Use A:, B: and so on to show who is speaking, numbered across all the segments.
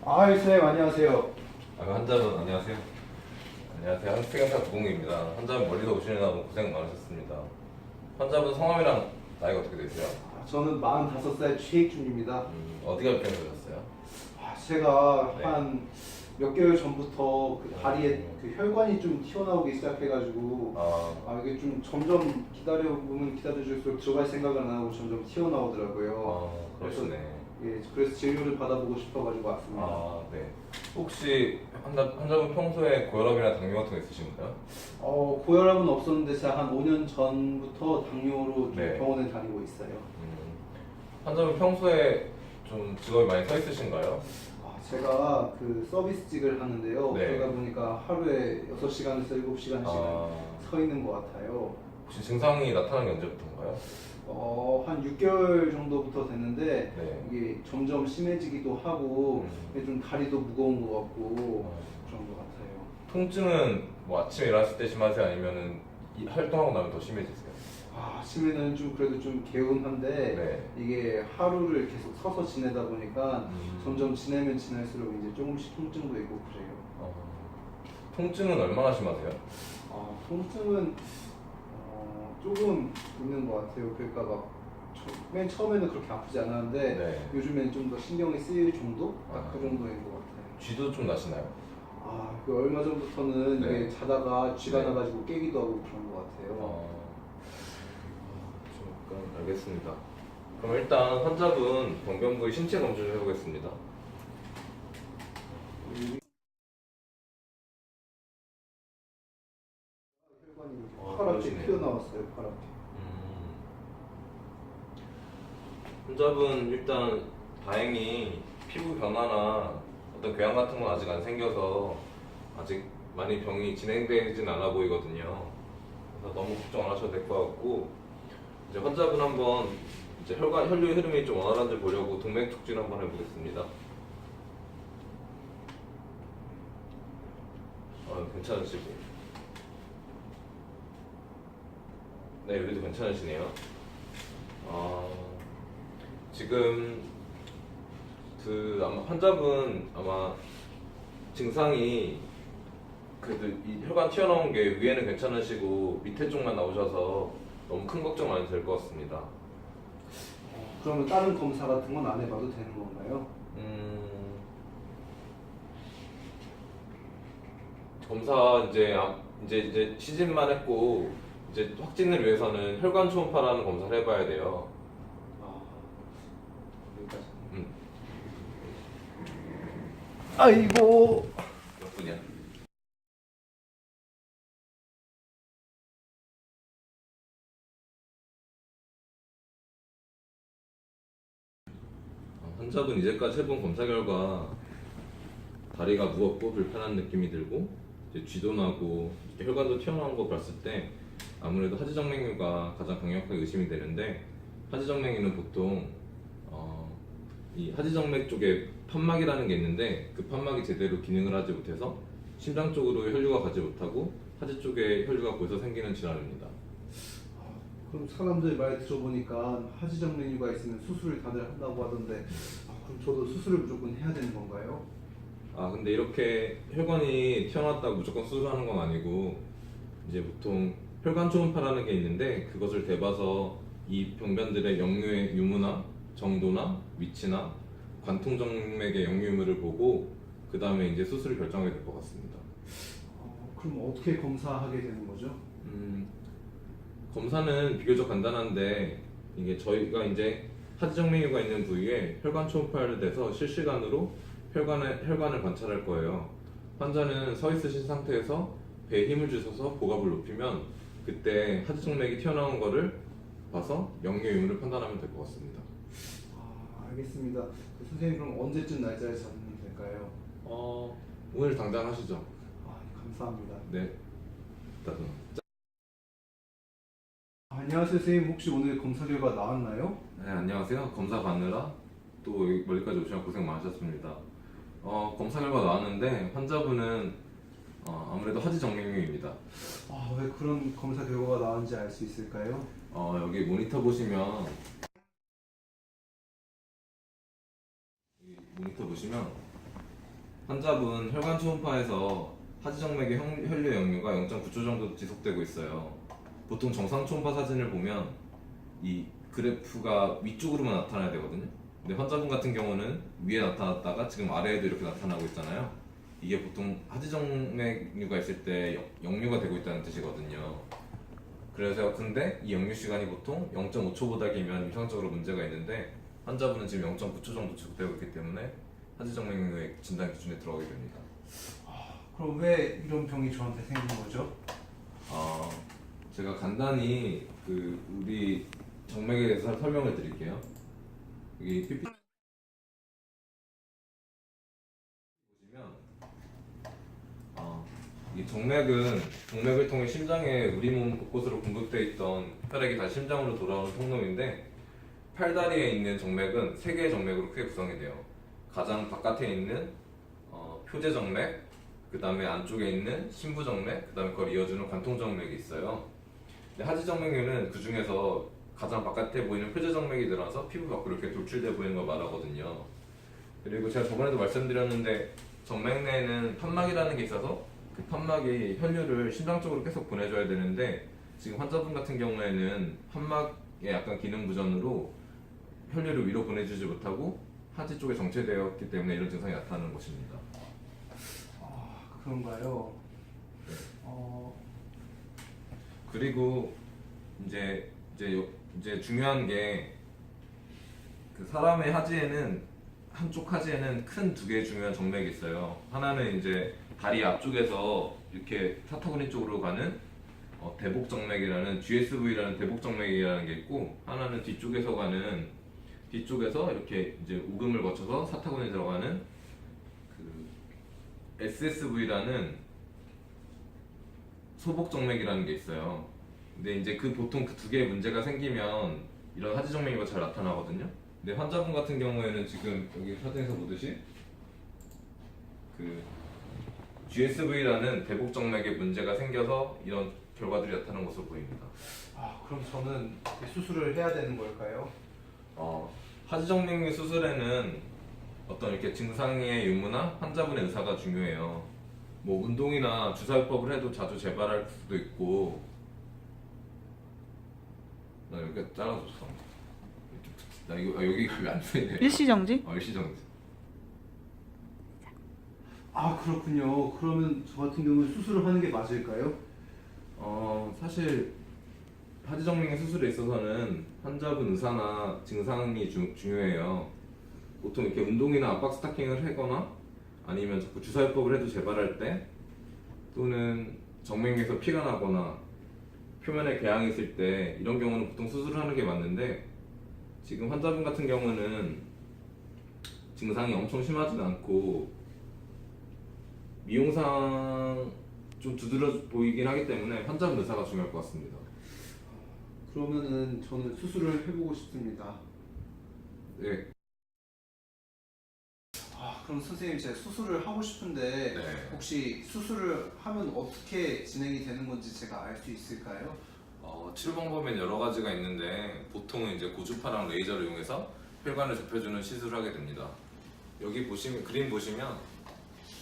A: 아, 선생님 안녕하세요.
B: 환자분 안녕하세요. 안녕하세요. 한국생명사 부공입니다. 환자분 멀리서 오시느라 고생 많으셨습니다. 환자분 성함이랑 나이가 어떻게 되세요?
A: 저는 45살 최익준입니다.
B: 어디가 불편하셨어요?
A: 제가
B: 네.
A: 한 몇 개월 전부터 그 다리에 그 혈관이 좀 튀어나오기 시작해가지고 이게 좀 점점 기다려보면 기다려줄수록 들어갈 생각은 안 하고 점점 튀어나오더라고요.
B: 그러시네.
A: 그래서 진료를 받아보고 싶어가지고 왔습니다.
B: 네. 혹시 환자분 평소에 고혈압이나 당뇨 같은 거 있으신가요?
A: 고혈압은 없었는데 제가 한 5년 전부터 당뇨로 좀
B: 네.
A: 병원에 다니고 있어요.
B: 환자분 평소에 좀 직업이 많이 서 있으신가요?
A: 제가 그 서비스직을 하는데요.
B: 네.
A: 그러다 보니까 하루에 6시간에서 7시간씩 서 있는 것 같아요.
B: 혹시 증상이 나타나는 게 언제부터인가요?
A: 한 6개월 정도부터 됐는데
B: 네.
A: 이게 점점 심해지기도 하고 좀 다리도 무거운 것 같고 그런 것 같아요.
B: 통증은 뭐 아침에 일어났을 때 심하세요? 아니면은 활동하고 나면 더 심해지세요?
A: 아침에는 좀 그래도 좀 개운한데
B: 네.
A: 이게 하루를 계속 서서 지내다 보니까 점점 지내면 지날수록 이제 조금씩 통증도 있고 그래요.
B: 통증은 얼마나 심하세요?
A: 통증은 조금 있는 것 같아요. 그러니까 맨 처음에는 그렇게 아프지 않았는데
B: 네.
A: 요즘엔 좀 더 신경이 쓰일 정도? 딱 그 정도인 것 같아요.
B: 쥐도 좀 나시나요?
A: 그 얼마 전부터는
B: 네.
A: 이게 자다가 쥐가
B: 네.
A: 나가지고 깨기도 하고 그런 것 같아요.
B: 잠깐 알겠습니다. 그럼 일단 환자분 병변 부위 신체 검진을 해보겠습니다.
A: 혈관이 이렇게 파랗게
B: 그러시네요.
A: 튀어나왔어요. 파랗게.
B: 환자분 일단 다행히 피부 변화나 어떤 궤양 같은 건 아직 안 생겨서 아직 많이 병이 진행되진 않아 보이거든요. 그래서 너무 걱정 안 하셔도 될 것 같고, 이제 환자분 한번 이제 혈류 흐름이 좀 원활한지 보려고 동맥 촉진 한번 해보겠습니다. 괜찮으시고, 네, 여기도 괜찮으시네요. 지금 아마 환자분 아마 증상이 그래도 이 혈관 튀어나온 게 위에는 괜찮으시고 밑에 쪽만 나오셔서 너무 큰 걱정 안 해도 될 것 같습니다.
A: 그러면 다른 검사 같은 건 안 해봐도 되는 건가요?
B: 검사 이제 시즌만 했고 이제 확진을 위해서는 혈관 초음파라는 검사를 해봐야 돼요.
A: 여기까지.
B: 아이고. 몇 분이야? 환자분 이제까지 해본 검사 결과 다리가 무겁고 불편한 느낌이 들고 이제 쥐도 나고 혈관도 튀어나온 거 봤을 때 아무래도 하지정맥류가 가장 강력하게 의심이 되는데, 하지정맥류는 보통 이 하지정맥 쪽에 판막이라는 게 있는데 그 판막이 제대로 기능을 하지 못해서 심장 쪽으로 혈류가 가지 못하고 하지 쪽에 혈류가 고여서 생기는 질환입니다.
A: 그럼 사람들 말 들어보니까 하지정맥류가 있으면 수술을 다들 한다고 하던데 그럼 저도 수술을 무조건 해야 되는 건가요?
B: 근데 이렇게 혈관이 튀어나왔다고 무조건 수술하는 건 아니고, 이제 보통 혈관 초음파라는 게 있는데 그것을 대봐서 이 병변들의 역류의 유무나 정도나 위치나 관통정맥의 역류 유무를 보고 그 다음에 이제 수술을 결정하게 될 것 같습니다.
A: 그럼 어떻게 검사하게 되는 거죠?
B: 검사는 비교적 간단한데, 이게 저희가 이제 하지정맥류가 있는 부위에 혈관 초음파를 대서 실시간으로 혈관을 관찰할 거예요. 환자는 서 있으신 상태에서 배에 힘을 주셔서 복압을 높이면 그때 하지정맥이 튀어나온 거를 봐서 역류 유무를 판단하면 될 것 같습니다.
A: 알겠습니다. 선생님 그럼 언제쯤 날짜를 잡으면 될까요?
B: 오늘 당장 하시죠.
A: 감사합니다.
B: 네. 일단
A: 안녕하세요 선생님, 혹시 오늘 검사 결과 나왔나요?
B: 네, 안녕하세요. 검사 받느라 또 여기 멀리까지 오시면 고생 많으셨습니다. 검사 결과 나왔는데 환자분은 아무래도 하지정맥류입니다.
A: 왜 그런 검사 결과가 나왔는지 알 수 있을까요?
B: 여기 모니터 보시면 환자분 혈관 초음파에서 하지정맥의 혈류 역류가 0.9초 정도 지속되고 있어요. 보통 정상 초음파 사진을 보면 이 그래프가 위쪽으로만 나타나야 되거든요. 근데 환자분 같은 경우는 위에 나타났다가 지금 아래에도 이렇게 나타나고 있잖아요. 이게 보통 하지정맥류가 있을 때 역류가 되고 있다는 뜻이거든요. 그래서 근데 이 역류 시간이 보통 0.5초보다 길면 임상적으로 문제가 있는데 환자분은 지금 0.9초 정도 지속되고 있기 때문에 하지정맥류의 진단 기준에 들어가게 됩니다.
A: 그럼 왜 이런 병이 저한테 생긴 거죠?
B: 제가 간단히 우리 정맥에 대해서 설명을 드릴게요. 여기 PPT 보시면 이 정맥을 통해 심장에 우리 몸 곳곳으로 공급되어 있던 혈액이 다시 심장으로 돌아오는 통로인데 팔다리에 있는 정맥은 세 개의 정맥으로 크게 구성이 돼요. 가장 바깥에 있는 표제정맥, 그 다음에 안쪽에 있는 심부정맥, 그 다음에 그걸 이어주는 관통정맥이 있어요. 근데 하지정맥류는 그 중에서 가장 바깥에 보이는 표제정맥이 늘어나서 피부 밖으로 이렇게 돌출돼 보이는 걸 말하거든요. 그리고 제가 저번에도 말씀드렸는데 정맥 내에는 판막이라는 게 있어서 그 판막이 혈류를 심장 쪽으로 계속 보내줘야 되는데 지금 환자분 같은 경우에는 판막의 약간 기능 부전으로 혈류를 위로 보내주지 못하고 하지 쪽에 정체되었기 때문에 이런 증상이 나타나는 것입니다.
A: 그런가요?
B: 네. 그리고 이제 중요한 게 그 사람의 하지에는 한쪽 하지에는 큰 두 개의 중요한 정맥이 있어요. 하나는 이제 다리 앞쪽에서 이렇게 사타구니 쪽으로 가는 대복정맥이라는 GSV라는 대복정맥이라는 게 있고 하나는 뒤쪽에서 이렇게 이제 우금을 거쳐서 사타구니에 들어가는 그 SSV라는 소복정맥이라는 게 있어요. 근데 이제 보통 그 두 개의 문제가 생기면 이런 하지정맥류가 잘 나타나거든요. 근데 환자분 같은 경우에는 지금 여기 사진에서 보듯이 그 GSV라는 대복정맥에 문제가 생겨서 이런 결과들이 나타나는 것으로 보입니다.
A: 그럼 저는 수술을 해야 되는 걸까요?
B: 하지정맥류 수술에는 어떤 이렇게 증상의 유무나 환자분의 의사가 중요해요. 뭐 운동이나 주사요법을 해도 자주 재발할 수도 있고. 나 여기 잘라줬어. 나 이거 여기가 왜 안 보이네.
C: 일시정지?
B: 일시정지.
A: 그렇군요. 그러면 저 같은 경우는 수술을 하는 게 맞을까요?
B: 사실 하지정맥류 수술에 있어서는 환자분 의사나 증상이 중요해요. 보통 이렇게 운동이나 압박 스타킹을 하거나 아니면 자꾸 주사요법을 해도 재발할 때 또는 정맥류에서 피가 나거나 표면에 궤양이 있을 때 이런 경우는 보통 수술을 하는 게 맞는데 지금 환자분 같은 경우는 증상이 엄청 심하진 않고 미용상 좀 두드러 보이긴 하기 때문에 환자분 의사가 중요할 것 같습니다.
A: 그러면은 저는 수술을 해보고 싶습니다.
B: 네.
A: 그럼 선생님 제가 수술을 하고 싶은데
B: 네.
A: 혹시 수술을 하면 어떻게 진행이 되는 건지 제가 알 수 있을까요?
B: 치료 방법엔 여러 가지가 있는데 보통은 이제 고주파랑 레이저를 이용해서 혈관을 좁혀주는 시술을 하게 됩니다. 여기 그림 보시면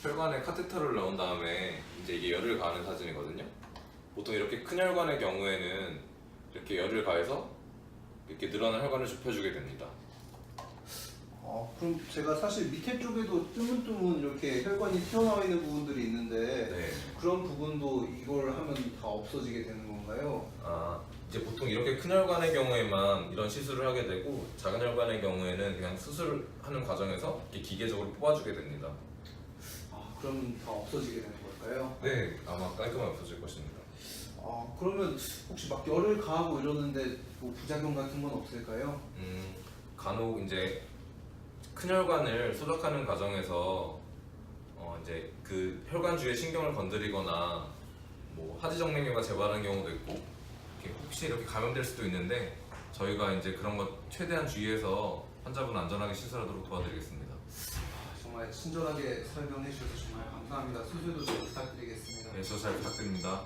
B: 혈관에 카테터를 넣은 다음에 이제 이게 열을 가하는 사진이거든요. 보통 이렇게 큰 혈관의 경우에는 이렇게 열을 가해서 이렇게 늘어난 혈관을 좁혀주게 됩니다.
A: 그럼 제가 사실 밑에 쪽에도 뜨문뜨문 이렇게 혈관이 튀어나와 있는 부분들이 있는데
B: 네.
A: 그런 부분도 이걸 하면 다 없어지게 되는 건가요?
B: 이제 보통 이렇게 큰 혈관의 경우에만 이런 시술을 하게 되고 작은 혈관의 경우에는 그냥 수술하는 과정에서 이렇게 기계적으로 뽑아주게 됩니다.
A: 그럼 다 없어지게 되는 걸까요?
B: 네, 아마 깔끔하게 없어질 것입니다.
A: 그러면 혹시 막 열을 가하고 이러는데 뭐 부작용 같은 건 없을까요?
B: 간혹 이제 큰 혈관을 소독하는 과정에서 이제 그 혈관 주위의 신경을 건드리거나 뭐 하지정맥류가 재발하는 경우도 있고 혹시 이렇게 감염될 수도 있는데 저희가 이제 그런 것 최대한 주의해서 환자분 안전하게 시술하도록 도와드리겠습니다.
A: 정말 친절하게 설명해 주셔서 정말 감사합니다. 수술도 잘 부탁드리겠습니다.
B: 네, 저 잘 부탁드립니다.